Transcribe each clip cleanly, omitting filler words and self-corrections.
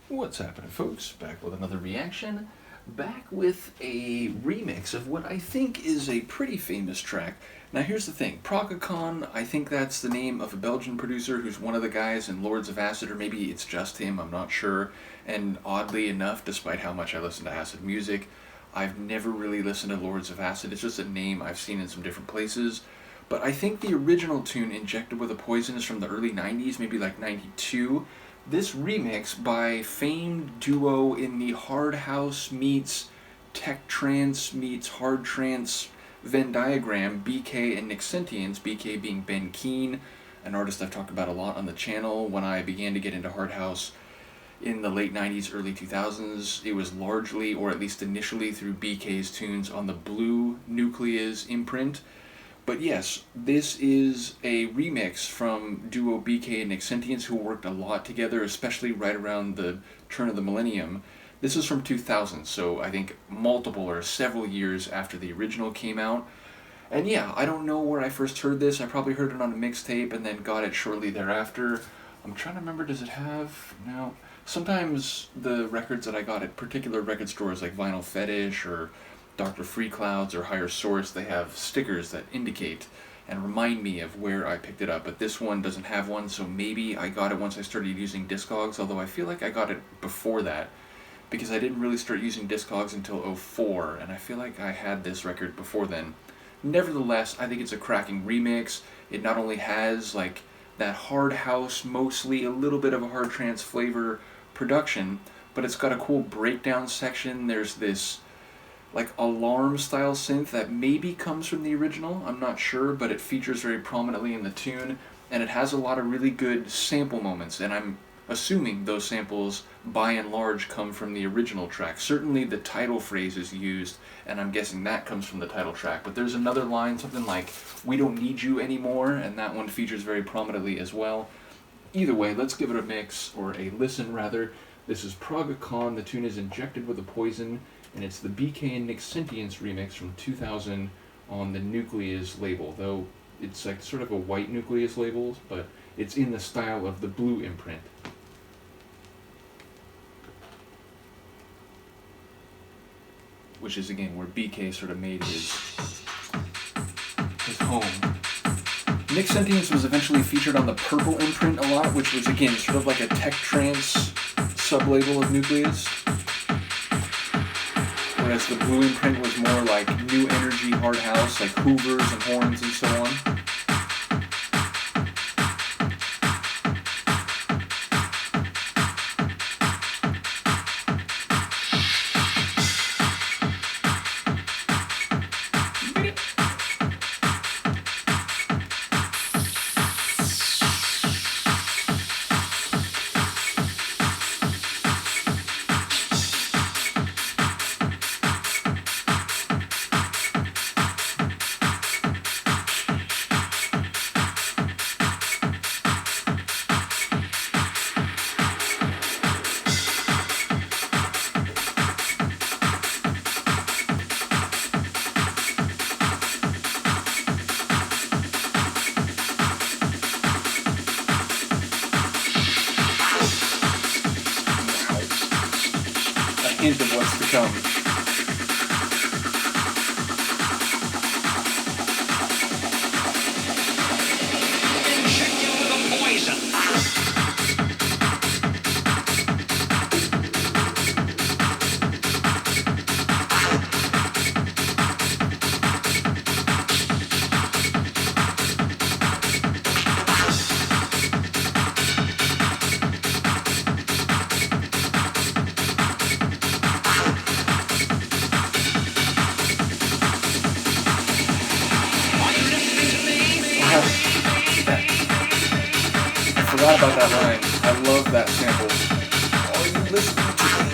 What's happening, folks? Back with another reaction. Back with a remix of what I think is a pretty famous track. Now here's the thing, Praga Khan, I think that's the name of a Belgian producer who's one of the guys in Lords of Acid, or maybe it's just him, I'm not sure. And oddly enough, despite how much I listen to acid music, I've never really listened to Lords of Acid. It's just a name I've seen in some different places. But I think the original tune, Injected with a Poison, is from the early 90s, maybe like 92. This remix by famed duo in the hard house meets tech trance meets hard trance Venn diagram, BK and Nick Sentience, BK being Ben Keen, an artist I've talked about a lot on the channel. When I began to get into hard house in the late 90s, early 2000s, it was largely, or at least initially, through BK's tunes on the Blue Nucleus imprint. But yes, this is a remix from duo BK and Nick Sentience, who worked a lot together, especially right around the turn of the millennium. This is from 2000, so I think multiple or several years after the original came out. And yeah, I don't know where I first heard this. I probably heard it on a mixtape and then got it shortly thereafter. I'm trying to remember, does it have... No. Sometimes the records that I got at particular record stores like Vinyl Fetish or Dr. Free Clouds or Higher Source, they have stickers that indicate and remind me of where I picked it up, but this one doesn't have one, so maybe I got it once I started using Discogs, although I feel like I got it before that, because I didn't really start using Discogs until '04, and I feel like I had this record before then. Nevertheless, I think it's a cracking remix. It not only has like that hard house, mostly a little bit of a hard trance flavor production, but it's got a cool breakdown section. There's this like alarm style synth that maybe comes from the original, I'm not sure, but it features very prominently in the tune, and it has a lot of really good sample moments, and I'm assuming those samples by and large come from the original track. Certainly the title phrase is used, and I'm guessing that comes from the title track, but there's another line, something like, "We don't need you anymore," and that one features very prominently as well. Either way, let's give it a mix, or a listen rather. This is Praga Khan, the tune is Injected with a Poison, and it's the BK and Nick Sentience remix from 2000 on the Nucleus label, though it's like sort of a white Nucleus label, but it's in the style of the Blue imprint. Which is, again, where BK sort of made his home. Nick Sentience was eventually featured on the Purple imprint a lot, which was, again, sort of like a tech trance sub-label of Nucleus. Whereas the Blue imprint was more like new energy hard house, like hoovers and horns and so on. Hint of what's to come. Injected with a poison. I forgot about that line. I love that sample. Are you listening to me?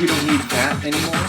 We don't need that anymore.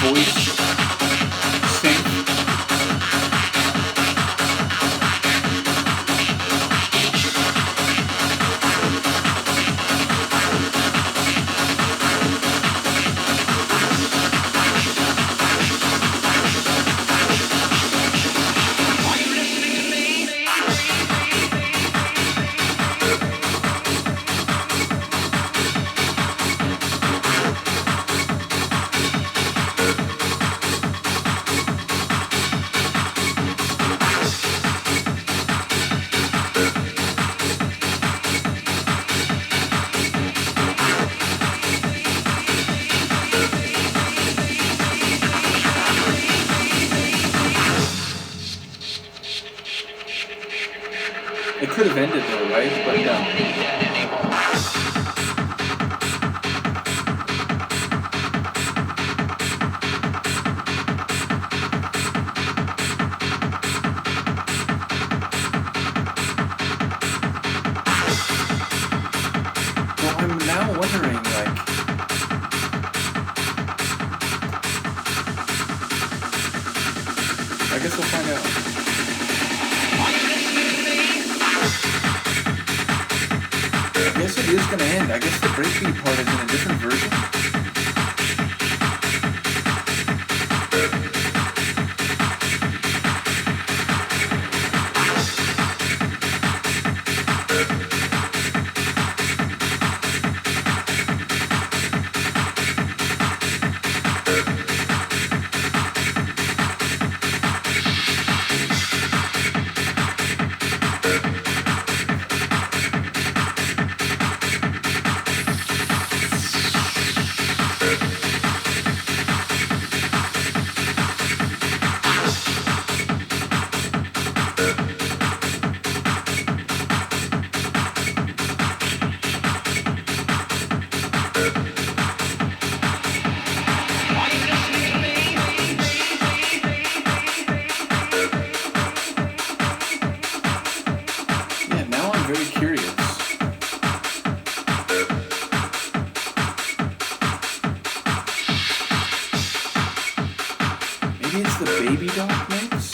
voice synth. It could have ended though, right? But no. Well, I'm now wondering, like, I guess we'll find out. I guess it is gonna end. I guess the breakbeat part is in a different version. Very curious. Maybe it's the Baby Doc mix?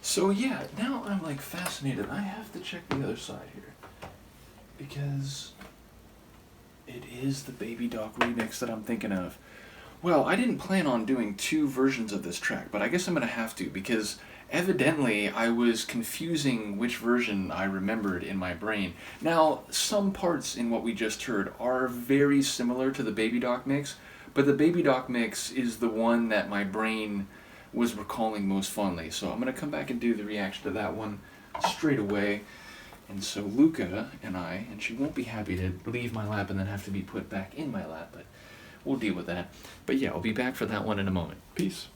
So yeah, now I'm like fascinated. I have to check the other side here because it is the Baby Doc remix that I'm thinking of. Well, I didn't plan on doing two versions of this track, but I guess I'm going to have to because evidently I was confusing which version I remembered in my brain. Now, some parts in what we just heard are very similar to the Baby Doc mix, but the Baby Doc mix is the one that my brain was recalling most fondly. So I'm going to come back and do the reaction to that one straight away. And so Luca and I, and she won't be happy to leave my lap and then have to be put back in my lap, but we'll deal with that. But yeah, I'll be back for that one in a moment. Peace.